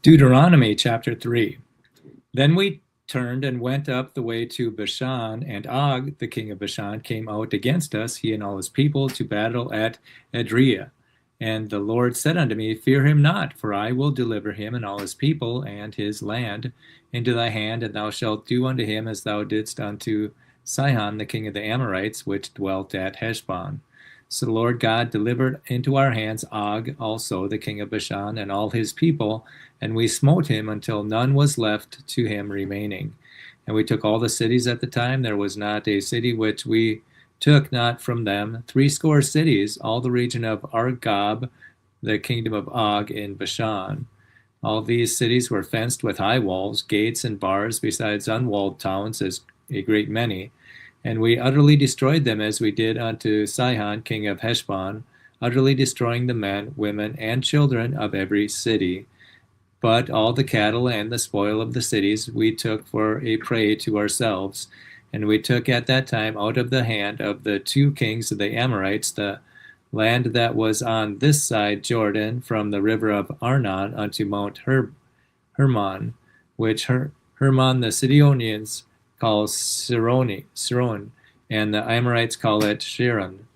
Deuteronomy chapter 3. Then we turned and went up the way to Bashan, and Og, the king of Bashan, came out against us, he and all his people, to battle at Edrei. And the Lord said unto me, Fear him not, for I will deliver him and all his people and his land into thy hand, and thou shalt do unto him as thou didst unto Sihon, the king of the Amorites, which dwelt at Heshbon. So the Lord God delivered into our hands Og also, the king of Bashan, and all his people, and we smote him until none was left to him remaining. And we took all the cities at the time. There was not a city which we took not from them. 60 cities, all the region of Argob, the kingdom of Og in Bashan. All these cities were fenced with high walls, gates, and bars, besides unwalled towns, as a great many. And we utterly destroyed them, as we did unto Sihon, king of Heshbon, utterly destroying the men, women, and children of every city. But all the cattle and the spoil of the cities we took for a prey to ourselves. And we took at that time out of the hand of the 2 kings of the Amorites the land that was on this side Jordan, from the river of Arnon unto Mount Hermon, which Hermon the Sidonians call Siron, and the Amorites call it Sharon.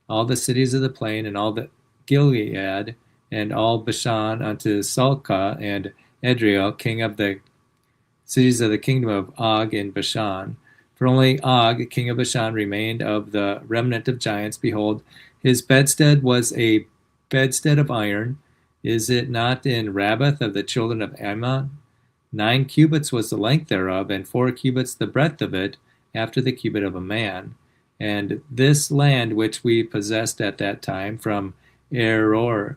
All the cities of the plain, and all the Gilead, and all Bashan unto Salcah and Edrei, king of the cities of the kingdom of Og in Bashan. For only Og, king of Bashan, remained of the remnant of giants. Behold, his bedstead was a bedstead of iron. Is it not in Rabbath of the children of Ammon? 9 cubits was the length thereof, and 4 cubits the breadth of it, after the cubit of a man. And this land which we possessed at that time, from Eror,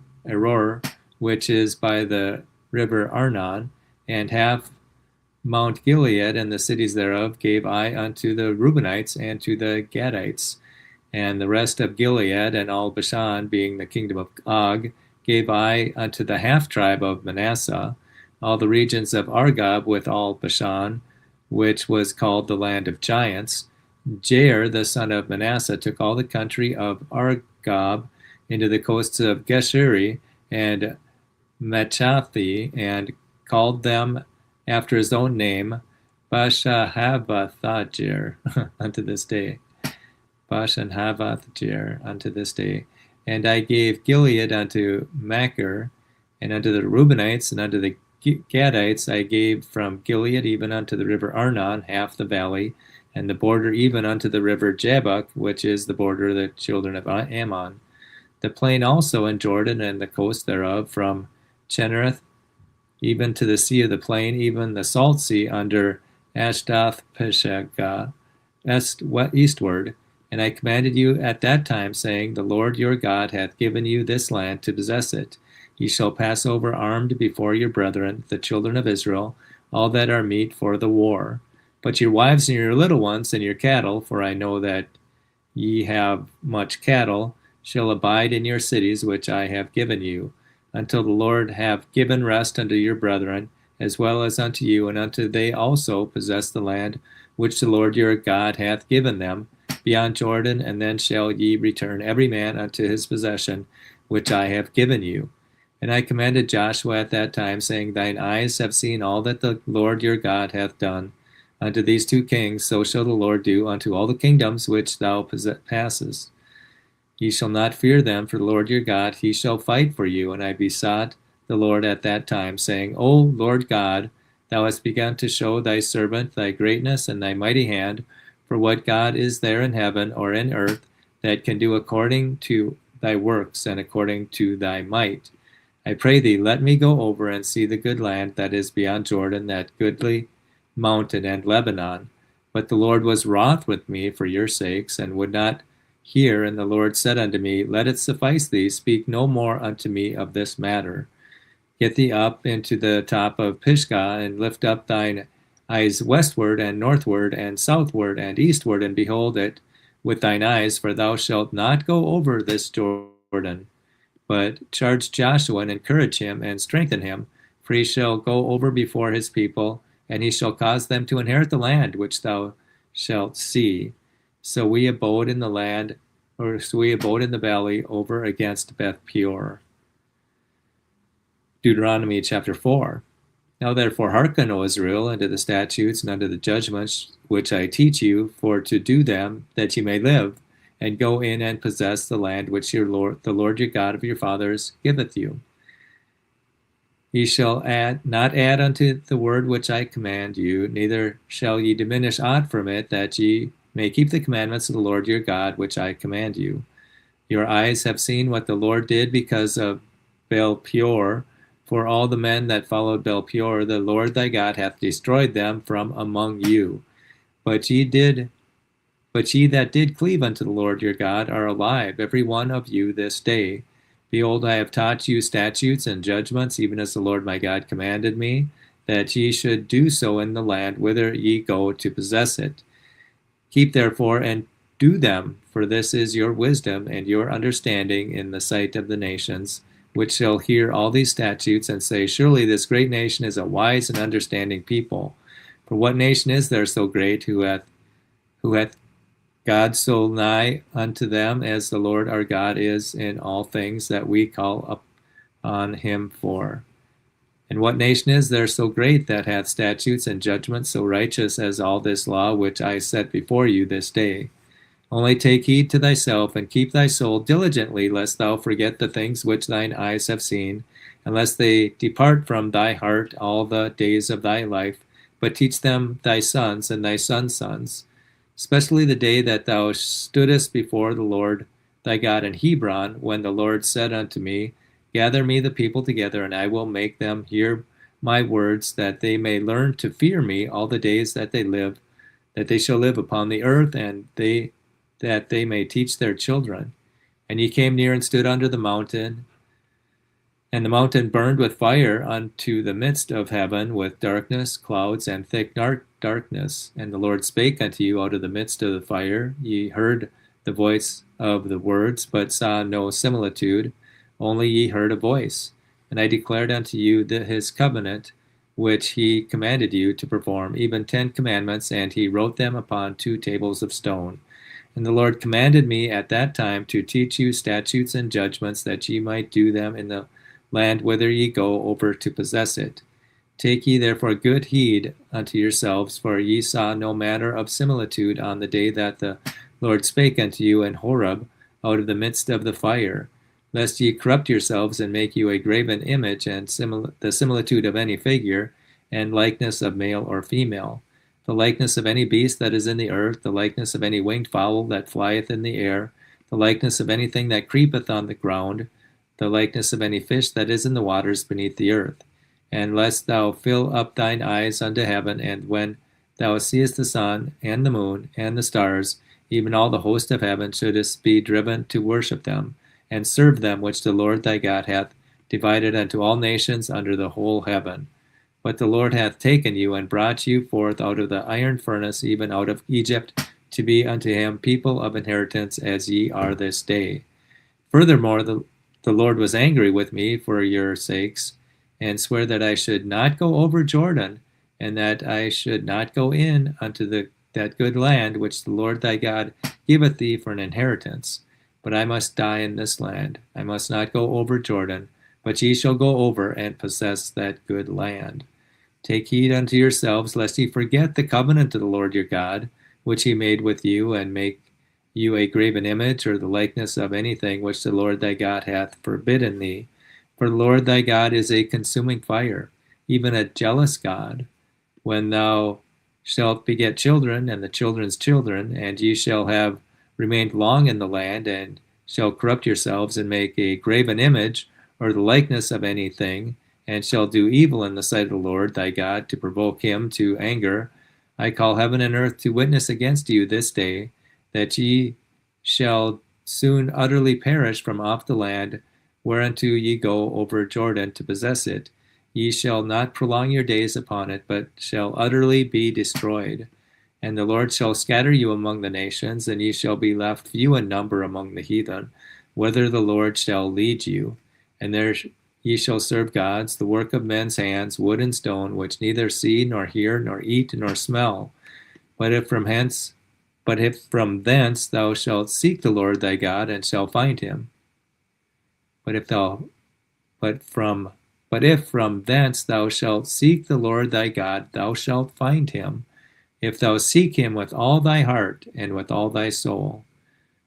which is by the river Arnon, and half Mount Gilead and the cities thereof, gave I unto the Reubenites and to the Gadites. And the rest of Gilead and all Bashan, being the kingdom of Og, gave I unto the half tribe of Manasseh. All the regions of Argob with all Bashan, which was called the land of giants. Jair, the son of Manasseh, took all the country of Argob into the coasts of Geshuri and Machathi, and called them after his own name, Bashan-Havathjair, unto this day. Bashan-Havathjair, unto this day. And I gave Gilead unto Machir, and unto the Reubenites, and unto the Gadites I gave from Gilead even unto the river Arnon, half the valley, and the border even unto the river Jabbok, which is the border of the children of Ammon. The plain also in Jordan and the coast thereof, from Chinnereth even to the sea of the plain, even the salt sea under Ashdoth Peshagah, eastward. And I commanded you at that time, saying, The Lord your God hath given you this land to possess it. Ye shall pass over armed before your brethren, the children of Israel, all that are meet for the war. But your wives and your little ones and your cattle, for I know that ye have much cattle, shall abide in your cities which I have given you, until the Lord have given rest unto your brethren, as well as unto you, and unto they also possess the land which the Lord your God hath given them, beyond Jordan, and then shall ye return every man unto his possession, which I have given you. And I commanded Joshua at that time, saying, Thine eyes have seen all that the Lord your God hath done unto these 2 kings, so shall the Lord do unto all the kingdoms which thou passest. Ye shall not fear them, for the Lord your God, he shall fight for you. And I besought the Lord at that time, saying, O Lord God, thou hast begun to show thy servant thy greatness and thy mighty hand, for what God is there in heaven or in earth that can do according to thy works and according to thy might? I pray thee, let me go over and see the good land that is beyond Jordan, that goodly mountain and Lebanon. But the Lord was wroth with me for your sakes, and would not hear. And the Lord said unto me, Let it suffice thee, speak no more unto me of this matter. Get thee up into the top of Pisgah, and lift up thine eyes westward and northward and southward and eastward, and behold it with thine eyes, for thou shalt not go over this Jordan. But charge Joshua and encourage him and strengthen him, for he shall go over before his people, and he shall cause them to inherit the land which thou shalt see. So we abode in the valley over against Beth Peor. Deuteronomy chapter 4. Now therefore hearken, O Israel, unto the statutes and unto the judgments which I teach you, for to do them, that ye may live, and go in and possess the land which the Lord your God of your fathers giveth you. Ye shall not add unto the word which I command you, neither shall ye diminish aught from it, that ye may keep the commandments of the Lord your God which I command you. Your eyes have seen what the Lord did because of Baal-peor. For all the men that followed Baal-peor, the Lord thy God hath destroyed them from among you. But ye that did cleave unto the Lord your God are alive, every one of you this day. Behold, I have taught you statutes and judgments, even as the Lord my God commanded me, that ye should do so in the land whither ye go to possess it. Keep therefore and do them, for this is your wisdom and your understanding in the sight of the nations, which shall hear all these statutes and say, surely this great nation is a wise and understanding people. For what nation is there so great who hath God so nigh unto them as the Lord our God is in all things that we call upon him for? And what nation is there so great that hath statutes and judgments so righteous as all this law which I set before you this day? Only take heed to thyself, and keep thy soul diligently, lest thou forget the things which thine eyes have seen, unless they depart from thy heart all the days of thy life, but teach them thy sons and thy sons' sons, especially the day that thou stoodest before the Lord thy God in Hebron, when the Lord said unto me, gather me the people together, and I will make them hear my words, that they may learn to fear me all the days that they shall live upon the earth, and that they may teach their children. And he came near and stood under the mountain, and the mountain burned with fire unto the midst of heaven, with darkness, clouds, and thick darkness. And the Lord spake unto you out of the midst of the fire. Ye heard the voice of the words, but saw no similitude, only ye heard a voice. And I declared unto you his covenant, which he commanded you to perform, even 10 commandments, and he wrote them upon 2 tables of stone. And the Lord commanded me at that time to teach you statutes and judgments, that ye might do them in the land whither ye go over to possess it. Take ye therefore good heed unto yourselves, for ye saw no manner of similitude on the day that the Lord spake unto you in Horeb out of the midst of the fire, lest ye corrupt yourselves and make you a graven image, and the similitude of any figure, and likeness of male or female, the likeness of any beast that is in the earth, the likeness of any winged fowl that flieth in the air, the likeness of anything that creepeth on the ground, the likeness of any fish that is in the waters beneath the earth. And lest thou fill up thine eyes unto heaven, and when thou seest the sun, and the moon, and the stars, even all the host of heaven, shouldest be driven to worship them, and serve them which the Lord thy God hath divided unto all nations under the whole heaven. But the Lord hath taken you, and brought you forth out of the iron furnace, even out of Egypt, to be unto him people of inheritance, as ye are this day. Furthermore, the Lord was angry with me for your sakes, and sware that I should not go over Jordan, and that I should not go in unto that good land which the Lord thy God giveth thee for an inheritance. But I must die in this land. I must not go over Jordan, but ye shall go over and possess that good land. Take heed unto yourselves, lest ye forget the covenant of the Lord your God, which he made with you, and make you a graven image, or the likeness of anything which the Lord thy God hath forbidden thee. For the Lord thy God is a consuming fire, even a jealous God. When thou shalt beget children, and the children's children, and ye shall have remained long in the land, and shall corrupt yourselves, and make a graven image, or the likeness of anything, and shall do evil in the sight of the Lord thy God, to provoke him to anger, I call heaven and earth to witness against you this day, that ye shall soon utterly perish from off the land whereunto ye go over Jordan to possess it. Ye shall not prolong your days upon it, but shall utterly be destroyed. And the Lord shall scatter you among the nations, and ye shall be left few in number among the heathen, whither the Lord shall lead you. And there ye shall serve gods, the work of men's hands, wood and stone, which neither see, nor hear, nor eat, nor smell. But if from thence thou shalt seek the Lord thy God, and shall find him. But from But if from thence thou shalt seek the Lord thy God, thou shalt find him, if thou seek him with all thy heart and with all thy soul.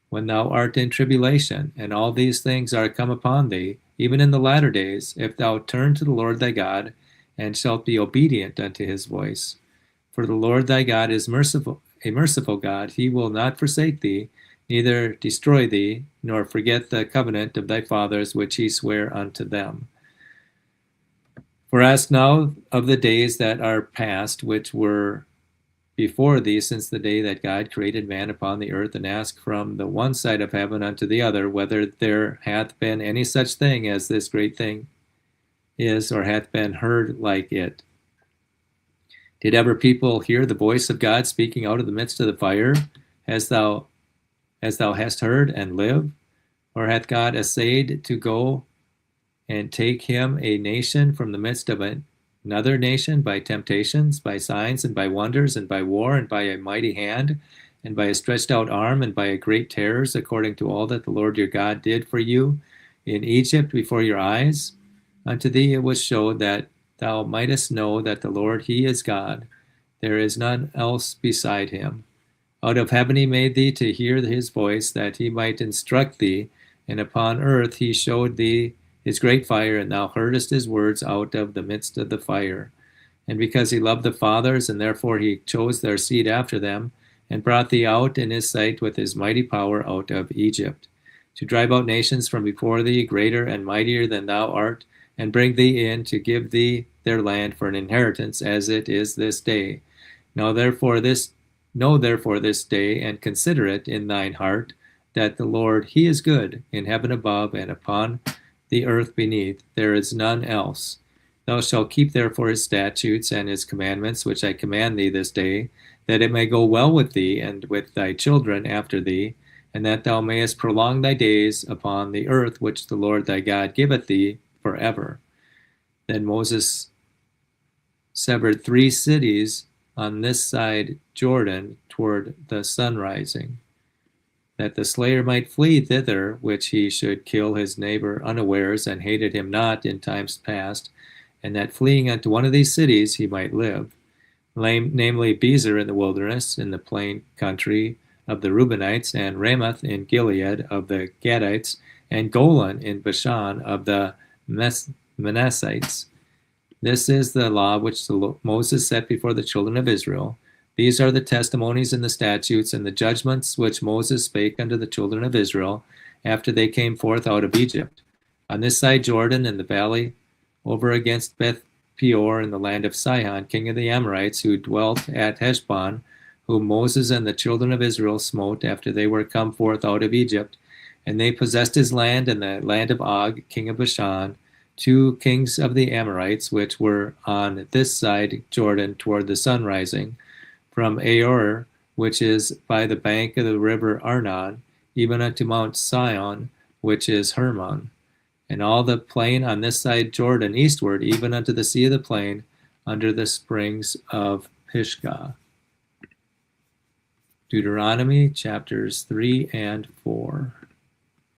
When thou art in tribulation, and all these things are come upon thee, even in the latter days, if thou turn to the Lord thy God, and shalt be obedient unto his voice. For the Lord thy God is merciful, a merciful God. He will not forsake thee, neither destroy thee, nor forget the covenant of thy fathers which he sware unto them. For ask now of the days that are past, which were before thee, since the day that God created man upon the earth, and ask from the one side of heaven unto the other, whether there hath been any such thing as this great thing is, or hath been heard like it. Did ever people hear the voice of God speaking out of the midst of the fire, as thou hast heard, and live? Or hath God essayed to go and take him a nation from the midst of another nation by temptations, by signs, and by wonders, and by war, and by a mighty hand, and by a stretched out arm, and by a great terrors, according to all that the Lord your God did for you in Egypt before your eyes? Unto thee it was showed that thou mightest know that the Lord he is God. There is none else beside him. Out of heaven he made thee to hear his voice, that he might instruct thee, and upon earth he showed thee his great fire, and thou heardest his words out of the midst of the fire. And because he loved the fathers, and therefore he chose their seed after them, and brought thee out in his sight with his mighty power out of Egypt, to drive out nations from before thee, greater and mightier than thou art, and bring thee in to give thee their land for an inheritance, as it is this day. Know therefore this day, and consider it in thine heart, that the Lord he is good, in heaven above, and upon the earth beneath. There is none else. Thou shalt keep therefore his statutes and his commandments, which I command thee this day, that it may go well with thee and with thy children after thee, and that thou mayest prolong thy days upon the earth which the Lord thy God giveth thee forever. Then Moses severed 3 cities on this side Jordan toward the sun rising, that the slayer might flee thither, which he should kill his neighbor unawares, and hated him not in times past, and that fleeing unto one of these cities he might live, namely Bezer in the wilderness, in the plain country of the Reubenites, and Ramoth in Gilead of the Gadites, and Golan in Bashan of the Manassites. This is the law which Moses set before the children of Israel. These are the testimonies and the statutes and the judgments which Moses spake unto the children of Israel after they came forth out of Egypt. On this side Jordan, in the valley over against Beth Peor, in the land of Sihon, king of the Amorites, who dwelt at Heshbon, whom Moses and the children of Israel smote after they were come forth out of Egypt. And they possessed his land and the land of Og, king of Bashan, 2 kings of the Amorites, which were on this side Jordan toward the sun rising, from Aor, which is by the bank of the river Arnon, even unto Mount Sion, which is Hermon, and all the plain on this side Jordan eastward, even unto the sea of the plain, under the springs of Pisgah. Deuteronomy chapters 3 and 4.